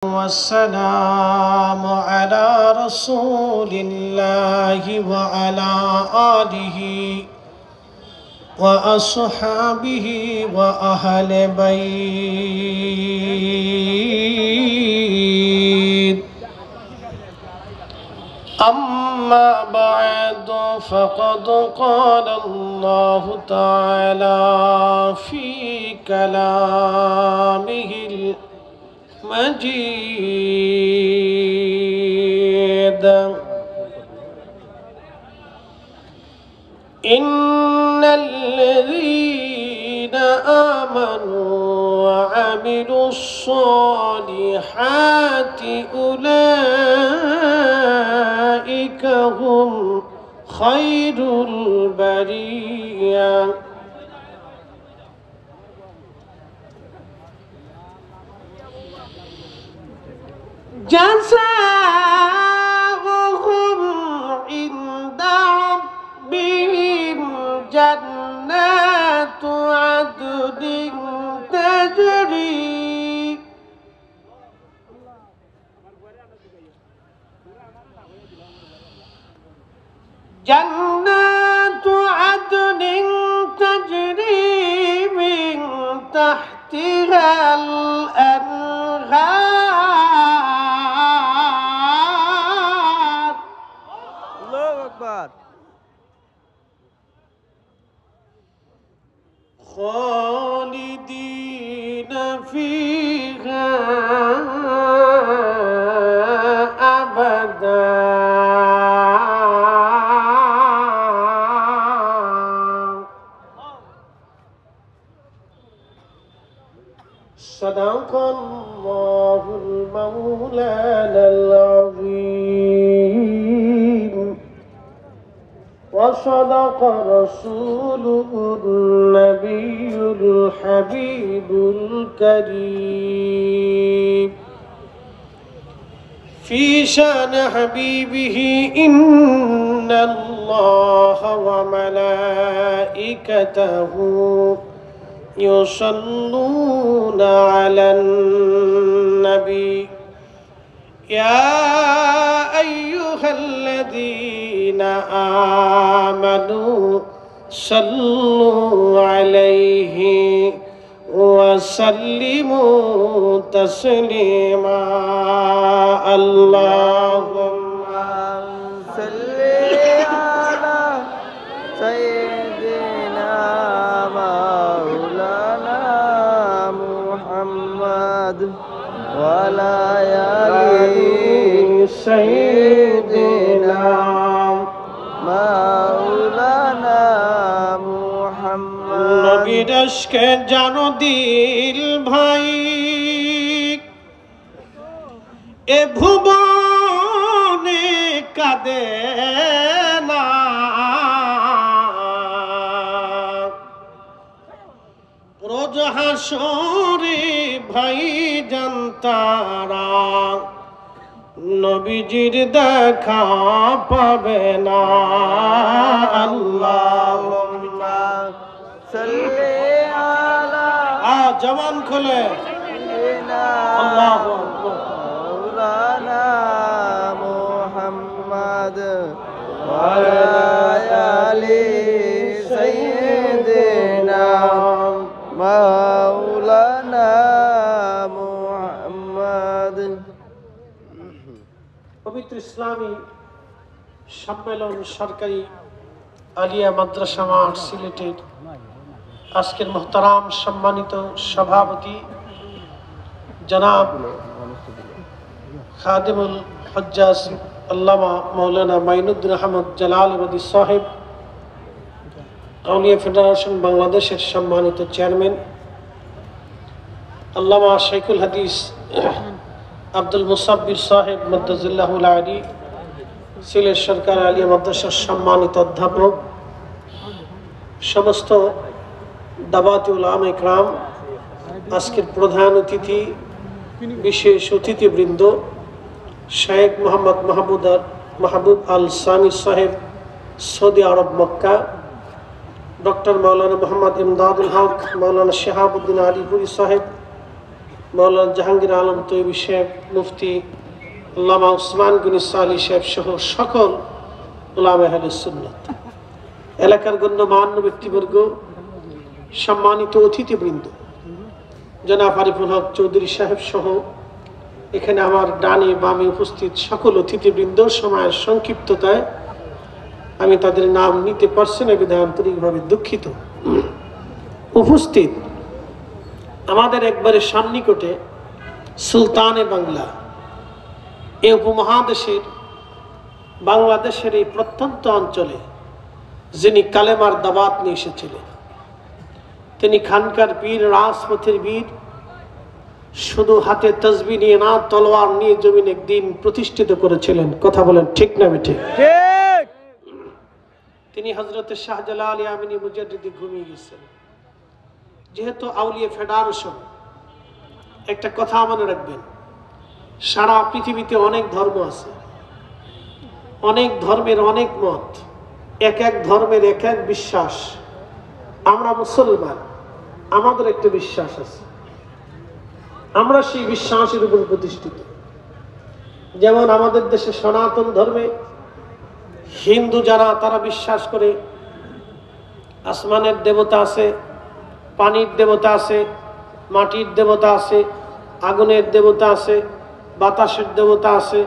والسلام على رسول الله وعلى آله وأصحابه وأهل بيت. أما بعد فقد قال الله تعالى في كلامه المجيد: إن الذين آمنوا وعملوا الصالحات أولئك هم خير البرية. جزاؤهم عند ربهم جنات عدن تجري من تحتها الأنهار. الله أكبر. خالدين فيها أبدا. صدق الله المولانا العظيم وصدق رسوله النبي الحبيب الكريم في شان حبيبه: إن الله وملائكته يصلون على النبي يا أيها الذين آمنوا صلوا عليه وسلموا تسليما. اللهم صل على سيدنا مولانا محمد وعلى آل سيدنا مولانا محمد। নবীর আশকে জানো দিল ভাই, এ ভুবনে কাঁদে না। রোজ হাসরে ভাই জানতারা নবীজির দেখা পাবে না। আল্লাহুম্মা সাল্লি আলা জবান খুলে আল্লাহু আকবার মাওলানা মুহাম্মদ ওয়া আলা আলি সাইয়্যিদিনা মাওলানা মুহাম্মদ। পবিত্র ইসলামী সম্মেলন সরকারি আলিয়া মাদ্রাসা মাঠ সিলেটের আজকের মোহতারাম সম্মানিত সভাপতি জনাব খাদেমুল হজ্জাজ আল্লামা মৌলানা মাইনুদ্দিন আহমদ জালালাবাদী সাহেব, আউলিয়া ফেডারেশন বাংলাদেশের সম্মানিত চেয়ারম্যান আল্লামা শাইখুল হাদিস আব্দুল মুসাব্বির সাহেব মাদ্দাজিল্লাহুল আলী, সিলেট সরকার আলিয়া মাদ্রাসার সম্মানিত অধ্যাপক, সমস্ত দাওয়াতি উলামা ইকরাম, আজকের প্রধান অতিথি, বিশেষ অতিথিবৃন্দ, শেখ মোহাম্মদ মাহবুব আল সানি সাহেব, সৌদি আরব মক্কা, ডক্টর মৌলানা মোহাম্মদ ইমদাদুল হক, মৌলানা শিহাবুদ্দিন আলিপুরি সাহেব, মাওলানা জাহাঙ্গীর আলম তৈয়বী সাহেব, মুফতি আল্লামা উসমান গনি সালি সাহেব সহ সকল উলামা আহলে সুন্নাত, এলাকার গণ্যমান্য ব্যক্তিবর্গ, সম্মানিত অতিথিবৃন্দ, জনাব আরিফুল হক চৌধুরী সাহেব সহ এখানে আমার ডানে বামে উপস্থিত সকল অতিথিবৃন্দ, সময়ের সংক্ষিপ্ততায় আমি তাদের নাম নিতে পারছি না, বিধায় আন্তরিকভাবে দুঃখিত। উপস্থিত আমাদের একবারে সান্নিকটে সুলতানে বাংলা, এই উপমহাদেশের বাংলাদেশের এই প্রত্যন্ত অঞ্চলে যিনি কালেমার দাওয়াত নিয়ে এসেছিলেন, তিনি খানকার পীর, রাজপথের বীর, শুধু হাতে তসবিহ নিয়ে না, তলোয়ার নিয়ে জমিন একদিন প্রতিষ্ঠিত করেছিলেন। কথা বলেন ঠিক না বেঠিক? তিনি হযরতে শাহজালাল ইয়ামিনী মুজাদ্দিদি ঘুমিয়ে গেছেন। যেহেতু আউলিয়া ফেডারেশন, একটা কথা মনে রাখবেন, সারা পৃথিবীতে অনেক ধর্ম আছে, অনেক ধর্মের অনেক মত, এক এক ধর্মের এক এক বিশ্বাস। আমরা মুসলমান, আমাদের একটা বিশ্বাস আছে, আমরা সেই বিশ্বাসের উপর প্রতিষ্ঠিত। যেমন আমাদের দেশে সনাতন ধর্মে হিন্দু যারা, তারা বিশ্বাস করে আসমানের দেবতা আছে, পানির দেবতা আছে, মাটির দেবতা আছে, আগুনের দেবতা আছে, বাতাসের দেবতা আছে,